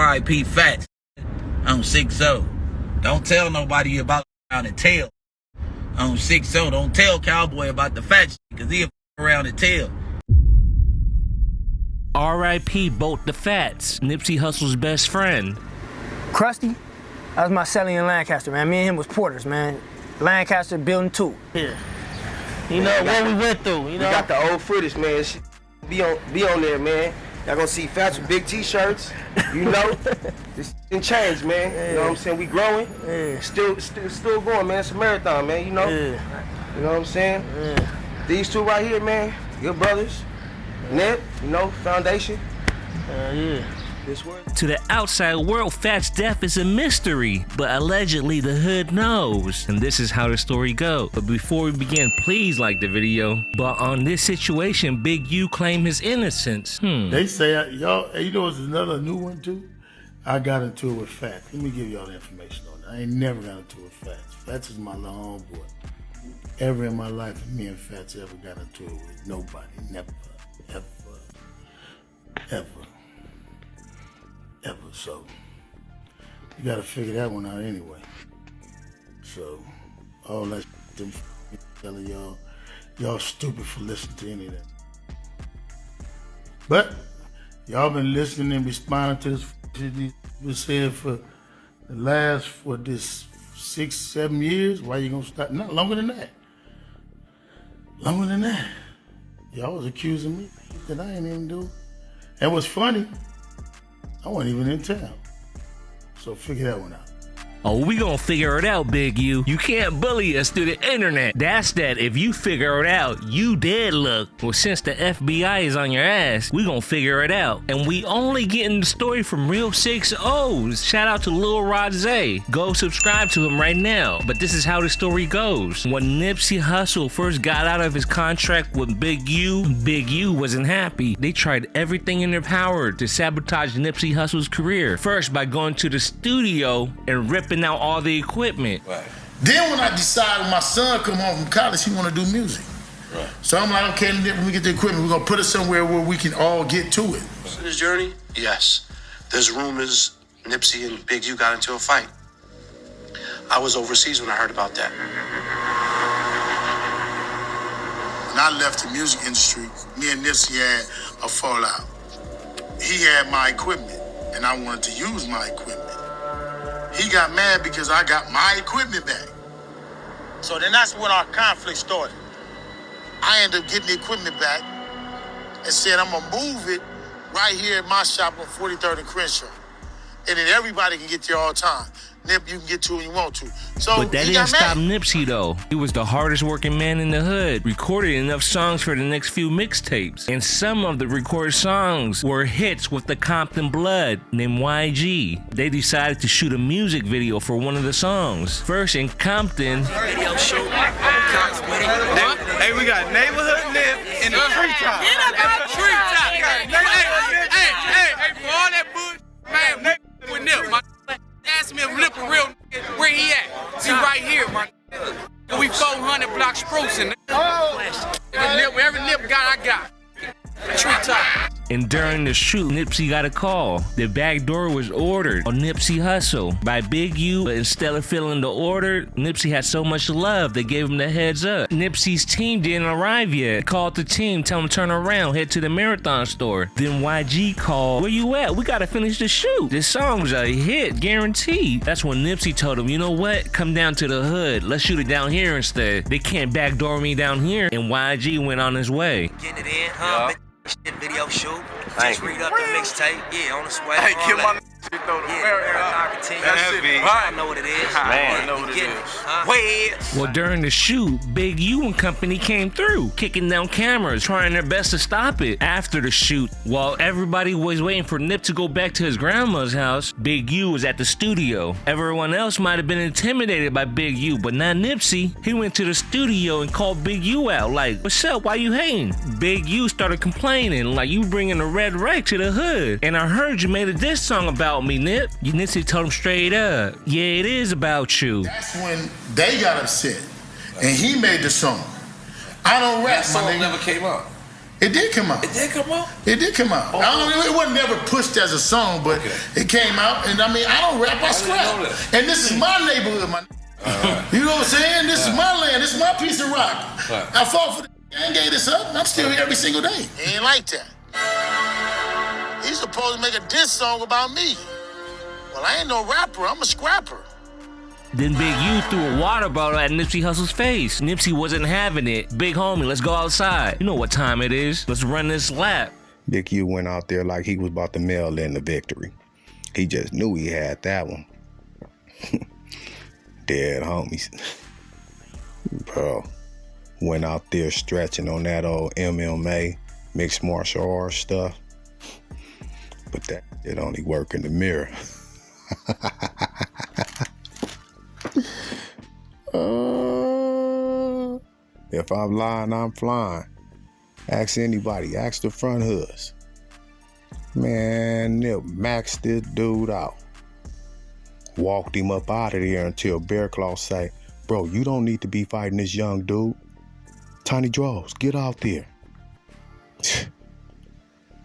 RIP FATS on 6-0. Don't tell nobody about around and tell. On 6-0, don't tell Cowboy about the FATS because he'll around and tell. R.I.P. both the FATS, Nipsey Hussle's best friend. Krusty, that was my celly in Lancaster, man. Me and him was porters, man. Lancaster building 2. Yeah. You know what we went through, you know? We got the old footage, man. Be on there, man. Y'all gonna see FATS with big t-shirts, you know? This didn't change, man. Yeah. You know what I'm saying? We growing. Yeah. Still going, man. It's a marathon, man, you know? Yeah. You know what I'm saying? Yeah. These two right here, man, good brothers. Nip, you know, foundation. Yeah. To the outside world, FATS' death is a mystery, but allegedly the hood knows. And this is how the story goes. But before we begin, please like the video. But on this situation, Big U claimed his innocence. They say, y'all, you know, it's another new one too? I got into it with FATS. Let me give y'all the information on it. I ain't never got into it with FATS. FATS is my little homeboy. Ever in my life, me and FATS ever got into it with nobody. Never, ever. So you gotta figure that one out anyway. So all that them telling y'all stupid for listening to any of that. But y'all been listening and responding to this shit been saying for the last 6-7 years. Why you gonna stop? Not longer than that. Longer than that. Y'all was accusing me that I ain't even do. And what's funny, I wasn't even in town. So figure that one out. Oh, we gonna figure it out, Big U. You can't bully us through the internet. That's that. If you figure it out, you dead look. Well, since the FBI is on your ass, we gonna figure it out. And we only getting the story from real 6-0s. Shout out to Lil Rose. Go subscribe to him right now. But this is how the story goes. When Nipsey Hussle first got out of his contract with Big U wasn't happy. They tried everything in their power to sabotage Nipsey Hussle's career. First, by going to the studio and ripping out all the equipment. Right. Then when I decided when my son come home from college, he want to do music. Right. So I'm like, okay, when we get the equipment, we're going to put it somewhere where we can all get to it. So this journey, yes. There's rumors Nipsey and Big U got into a fight. I was overseas when I heard about that. When I left the music industry, me and Nipsey had a fallout. He had my equipment, and I wanted to use my equipment. He got mad because I got my equipment back. So then that's when our conflict started. I ended up getting the equipment back and said, I'm gonna move it right here at my shop on 43rd and Crenshaw. And then everybody can get there all the time. Nip, you can get to when you want to. So but that didn't stop Nipsey though. He was the hardest working man in the hood. Recorded enough songs for the next few mixtapes. And some of the recorded songs were hits with the Compton blood named YG. They decided to shoot a music video for one of the songs. First in Compton. Video shoot. Hey, we got neighborhood Nip in the treetop. Hey, for all that bullshit, man, with Nip, ask me if Nip a real nigga, where he at? See right here, my nigga. We 400 block sprucing. Every Nip guy I got. Treetop. And during the shoot, Nipsey got a call. The back door was ordered on Nipsey Hussle by Big U, but instead of filling the order, Nipsey had so much love, they gave him the heads up. Nipsey's team didn't arrive yet. Called the team, tell him turn around, head to the Marathon store. Then YG called, where you at? We gotta finish the shoot. This song's a hit, guaranteed. That's when Nipsey told him, you know what? Come down to the hood. Let's shoot it down here instead. They can't backdoor me down here. And YG went on his way. Getting it in, huh? Yeah. Video shoot. Just read up the mixtape. Yeah, on the swag. Hey, get my I know what it is. I know what it is. Well, during the shoot, Big U and company came through, kicking down cameras, trying their best to stop it. After the shoot, while everybody was waiting for Nip to go back to his grandma's house, Big U was at the studio. Everyone else might have been intimidated by Big U, but not Nipsey. He went to the studio and called Big U out, like, what's up, why you hating? Big U started complaining, like, you bringing the red rag to the hood. And I heard you made a diss song about me, Nip. Nipsey told him straight up, yeah, it is about you. That's when they got upset, and he made the song. I don't rap, that song never came out. It did come out. It did come out? It did come out. It wasn't never pushed as a song, but it came out. And I mean, I don't rap, I scrap. And this is my neighborhood, my You know what I'm saying? This is my land. This is my piece of rock. I fought for the I ain't gave this up. I'm still here every single day. He ain't like that. He's supposed to make a diss song about me. Well, I ain't no rapper. I'm a scrapper. Then Big U threw a water bottle at Nipsey Hussle's face. Nipsey wasn't having it. Big homie, let's go outside. You know what time it is. Let's run this lap. Big U went out there like he was about to mail in the victory. He just knew he had that one. Dead homies. Bro, went out there stretching on that old MMA, mixed martial arts stuff. But that did only work in the mirror. If I'm lying, I'm flying. Ask anybody, ask the front hoods. Man, Nip maxed this dude out. Walked him up out of there until Bear Claw say, bro, you don't need to be fighting this young dude. Tiny Draws, get out there.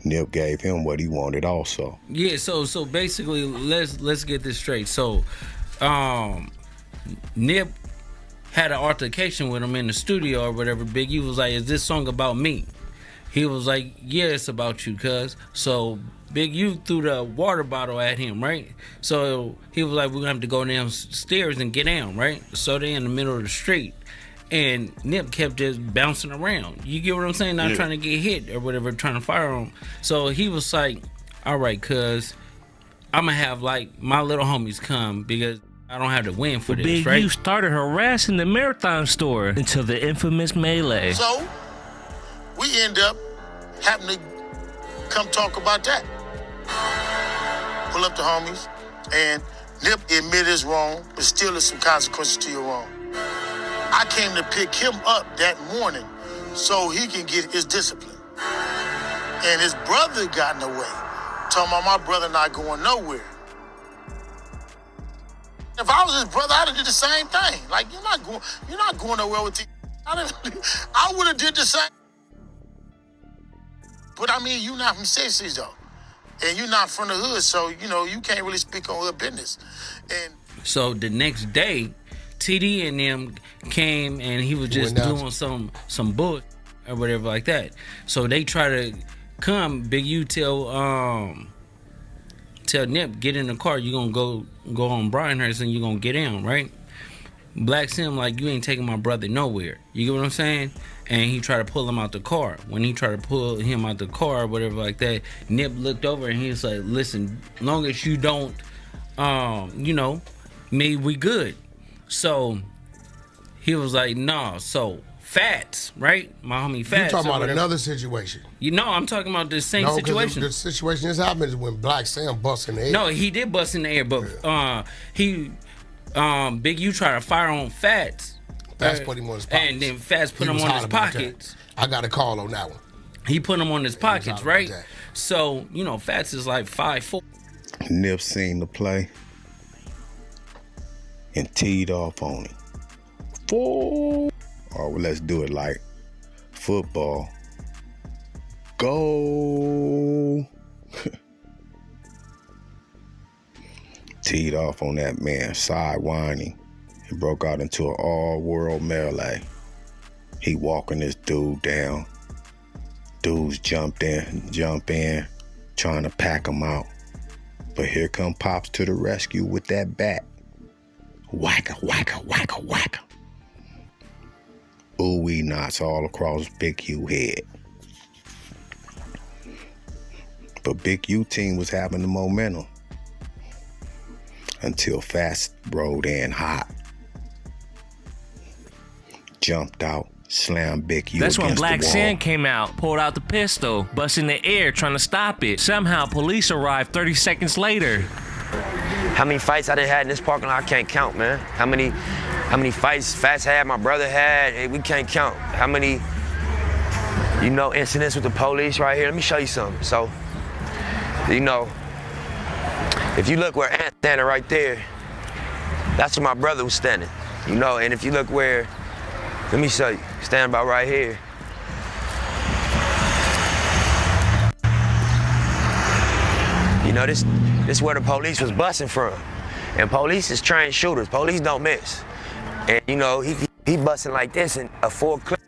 Nip gave him what he wanted also. Yeah, so basically, let's get this straight. So, Nip had an altercation with him in the studio or whatever. Big U was like, is this song about me? He was like, yeah, it's about you, cuz. So Big U threw the water bottle at him, right? So he was like, we're gonna have to go downstairs and get down, right? So they in the middle of the street. And Nip kept just bouncing around. You get what I'm saying? Not trying to get hit or whatever, trying to fire him. So he was like, all right, cuz, I'm gonna have like my little homies come because I don't have to win for this, Big right? U started harassing the marathon store until the infamous melee. So, we end up having to come talk about that. Pull up the homies, and Nip admit his wrong, but still there's some consequences to your wrong. I came to pick him up that morning so he can get his discipline. And his brother got in the way, talking about my brother not going nowhere. If I was his brother, I'd have did the same thing. Like, you're not going nowhere with I would have did the same. But I mean, you're not from 60s though. And you're not from the hood, so, you know, you can't really speak on hood business. And so the next day, TD and them came and he was just doing some bull or whatever like that. So they try to come. Big U tell Nip, get in the car. You gonna go on Bryanhurst and you gonna get in, right? Blacc him like, you ain't taking my brother nowhere. You get what I'm saying? And he tried to pull him out the car. When he tried to pull him out the car or whatever like that, Nip looked over and he was like, listen, long as you don't, me, we good. So he was like, nah. So FATS, right? My homie FATS. You talking about another situation? You know, I'm talking about the same situation. The situation that's happened is when Blacc Sam bust in the air. No, he did bust in the air, but Big U tried to fire on FATS. FATS put him on his pockets. And then FATS put him on his pockets. I got a call on that one. He put him on his pockets, right? So, you know, FATS is like 5'4". Nip seen the play and teed off on him. Or let's do it like football. Go. Teed off on that man, sidewinding, and broke out into an all-world melee. He walking this dude down. Dudes jump in, trying to pack him out. But here come Pops to the rescue with that bat. Whacka, whacka, whacka, whacka. Ooh-wee knots all across Big U head. But Big U team was having the momentum until FATS rode in hot. Jumped out, slammed Big U against the wall. That's when Blacc Sam came out, pulled out the pistol, bust in the air trying to stop it. Somehow police arrived 30 seconds later. How many fights I done had in this parking lot, I can't count, man. How many fights FATS had, my brother had, we can't count. How many, incidents with the police right here. Let me show you something. So, if you look where Ant's standing right there, that's where my brother was standing, and if you look where, let me show you, standing about right here. You know, this where the police was busting from. And police is trained shooters. Police don't miss. And you know, he busting like this in a full clip.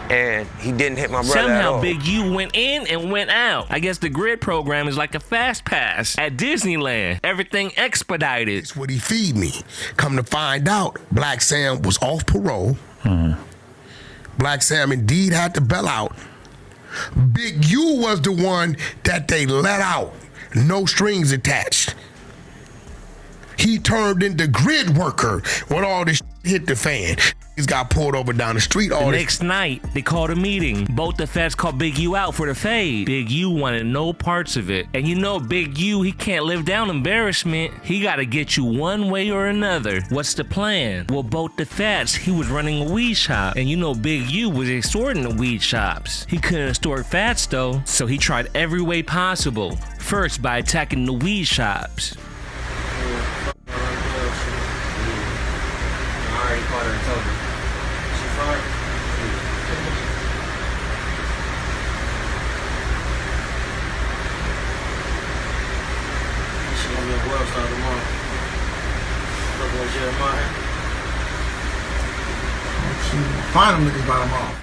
And he didn't hit my brother at Somehow all. Big U went in and went out. I guess the GRYD program is like a fast pass at Disneyland. Everything expedited. That's what he feed me. Come to find out, Blacc Sam was off parole. Blacc Sam indeed had to bail out. Big U was the one that they let out. No strings attached. He turned into GRYD worker when all this hit the fan. He's got pulled over down the street. The next night, they called a meeting. Both the feds called Big U out for the fade. Big U wanted no parts of it. And you know Big U, he can't live down embarrassment. He gotta get you one way or another. What's the plan? Well, both the FATS, he was running a weed shop. And you know Big U was extorting the weed shops. He couldn't extort FATS though, so he tried every way possible. First, by attacking the weed shops. I already called her and told her. She fine? She gonna be a world star tomorrow. Look at Jeremiah. Find them niggas by tomorrow.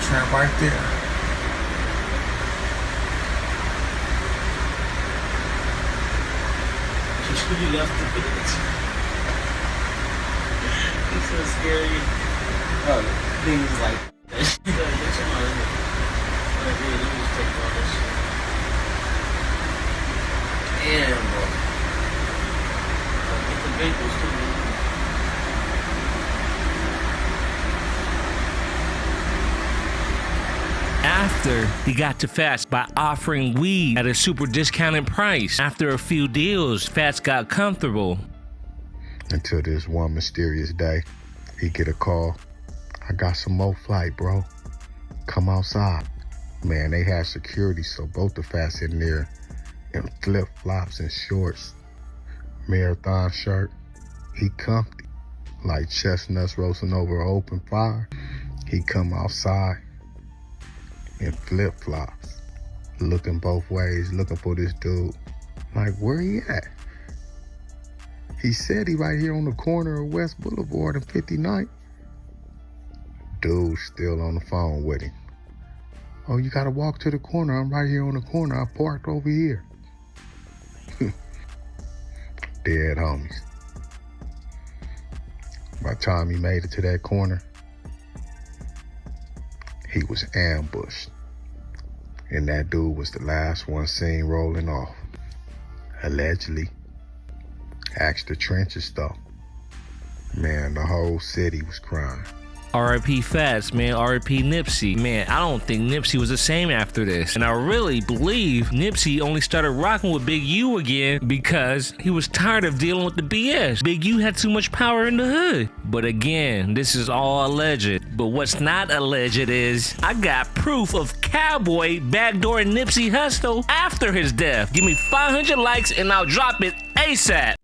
Trap right there. You left the bitch. He's so scary. Oh, things like that. Let me just take all this shit. Damn, bro. Get the vapors too. After, he got to FATS by offering weed at a super discounted price. After a few deals, FATS got comfortable. Until this one mysterious day, he get a call. I got some more flight, bro. Come outside. Man, they had security, so both the FATS in there in flip-flops and shorts. Marathon shirt. He comfy. Like chestnuts roasting over an open fire. He come outside in flip-flops, looking both ways, looking for this dude. Like, where he at? He said he right here on the corner of West Boulevard and 59th. Dude's still on the phone with him. Oh, you gotta walk to the corner. I'm right here on the corner. I parked over here. Dead homies. By the time he made it to that corner, he was ambushed. And that dude was the last one seen rolling off. Allegedly. Asked the trenches though. Man, the whole city was crying. R.I.P. FATS, man. R.I.P. Nipsey. Man, I don't think Nipsey was the same after this. And I really believe Nipsey only started rocking with Big U again because he was tired of dealing with the BS. Big U had too much power in the hood. But again, this is all alleged. But what's not alleged is I got proof of Cowboy backdooring Nipsey Hussle after his death. Give me 500 likes and I'll drop it ASAP.